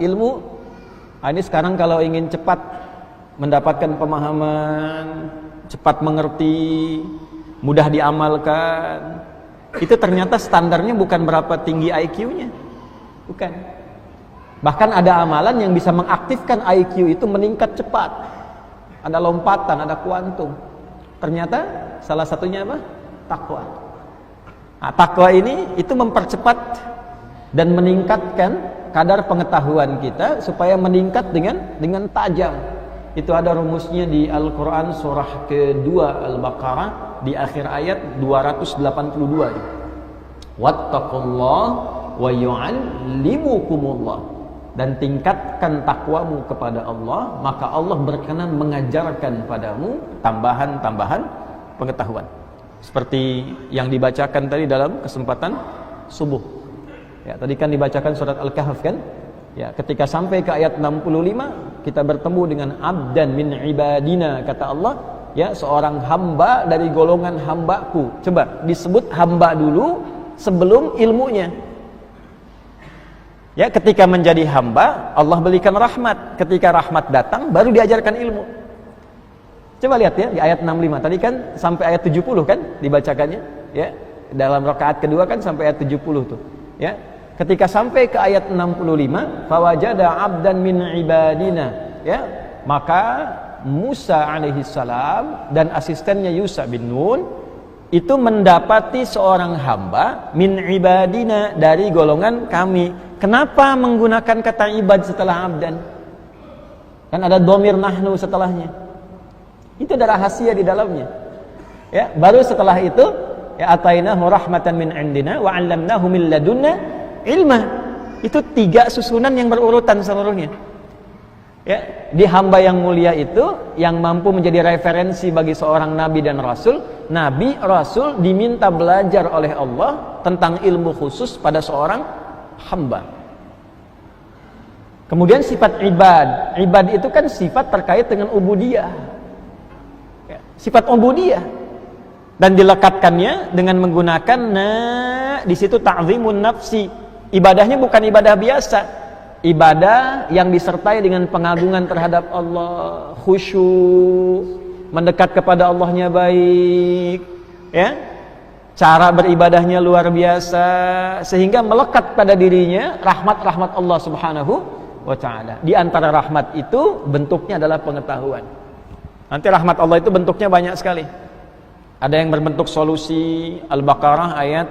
ilmu. Ini sekarang kalau ingin cepat mendapatkan pemahaman, cepat mengerti, mudah diamalkan, itu ternyata standarnya bukan berapa tinggi IQ-nya. Bukan. Bahkan ada amalan yang bisa mengaktifkan IQ itu meningkat cepat. Ada lompatan, ada kuantum. Ternyata salah satunya apa? Takwa. Nah, takwa ini itu mempercepat dan meningkatkan kadar pengetahuan kita supaya meningkat dengan tajam. Itu ada rumusnya di Al-Quran surah kedua Al-Baqarah di akhir ayat 282. Wattaqullah wa yu'allimukumullah. Dan tingkatkan takwamu kepada Allah, maka Allah berkenan mengajarkan padamu tambahan-tambahan pengetahuan. Seperti yang dibacakan tadi dalam kesempatan subuh. Ya, tadi kan dibacakan surat Al-Kahf kan? Ya, ketika sampai ke ayat 65, kita bertemu dengan abdan min ibadina, kata Allah, ya, seorang hamba dari golongan hambaku. Coba disebut hamba dulu sebelum ilmunya. Ya, ketika menjadi hamba, Allah berikan rahmat. Ketika rahmat datang, baru diajarkan ilmu. Coba lihat ya, di ayat 65. Tadi kan sampai ayat 70 kan dibacakannya. Ya, dalam rakaat kedua kan sampai ayat 70 tuh. Ya, ketika sampai ke ayat 65, fawajada abdan min ibadina. Ya, maka Musa alaihissalam dan asistennya Yusha bin Nun itu mendapati seorang hamba min ibadina, dari golongan kami. Kenapa menggunakan kata ibad setelah abdan? Kan ada dhamir nahnu setelahnya. Itu ada rahasia di dalamnya. Ya, baru setelah itu ya atainahu rahmatan min indina wa 'allamnahu min ladunna ilma. Itu 3 susunan yang berurutan seluruhnya. Ya, di hamba yang mulia itu yang mampu menjadi referensi bagi seorang nabi dan rasul. Nabi, rasul diminta belajar oleh Allah tentang ilmu khusus pada seorang hamba. Kemudian sifat ibad. Ibad itu kan sifat terkait dengan ubudiyah. Ya, sifat ubudiyah. Dan dilekatkannya dengan menggunakan di situ ta'zimun nafsi. Ibadahnya bukan ibadah biasa. Ibadah yang disertai dengan pengagungan terhadap Allah, khusyuk, mendekat kepada Allahnya baik, ya. Cara beribadahnya luar biasa sehingga melekat pada dirinya rahmat-rahmat Allah Subhanahu wa taala. Di antara rahmat itu bentuknya adalah pengetahuan. Nanti rahmat Allah itu bentuknya banyak sekali. Ada yang berbentuk solusi, Al-Baqarah ayat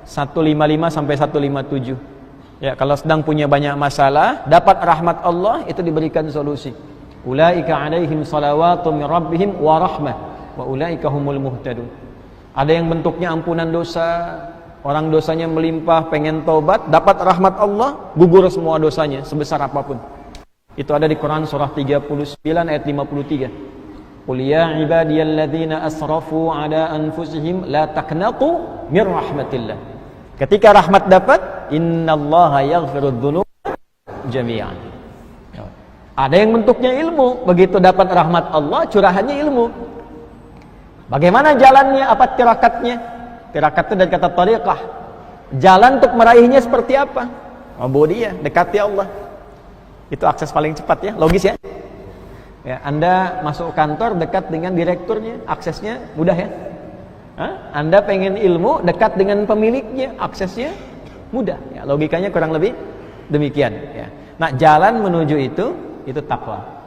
155 sampai 157. Ya, kalau sedang punya banyak masalah, dapat rahmat Allah itu diberikan solusi. Ulaika 'alaihim shalawatu mir rabbihim wa rahmah wa ulaika humul muhtadun. Ada yang bentuknya ampunan dosa, orang dosanya melimpah, pengen taubat, dapat rahmat Allah, gugur semua dosanya sebesar apapun. Itu ada di Quran surah 39 ayat 53. Qul ya ibadiyalladzina asrafu ala anfusihim la taqnatu mir rahmatillah. Ketika rahmat dapat, innallaha yaghfirudz dzunuba jami'an. Ada yang bentuknya ilmu, begitu dapat rahmat Allah, curahannya ilmu. Bagaimana jalannya? Apa tirakatnya? Tirakat itu dari kata tariqah. Jalan untuk meraihnya seperti apa? Ubudiyah, dekati Allah. Itu akses paling cepat ya, logis ya. Ya, Anda masuk kantor dekat dengan direkturnya, aksesnya mudah ya. Anda pengen ilmu, dekat dengan pemiliknya, aksesnya mudah. Ya, logikanya kurang lebih demikian. Ya. Nah, jalan menuju itu takwa.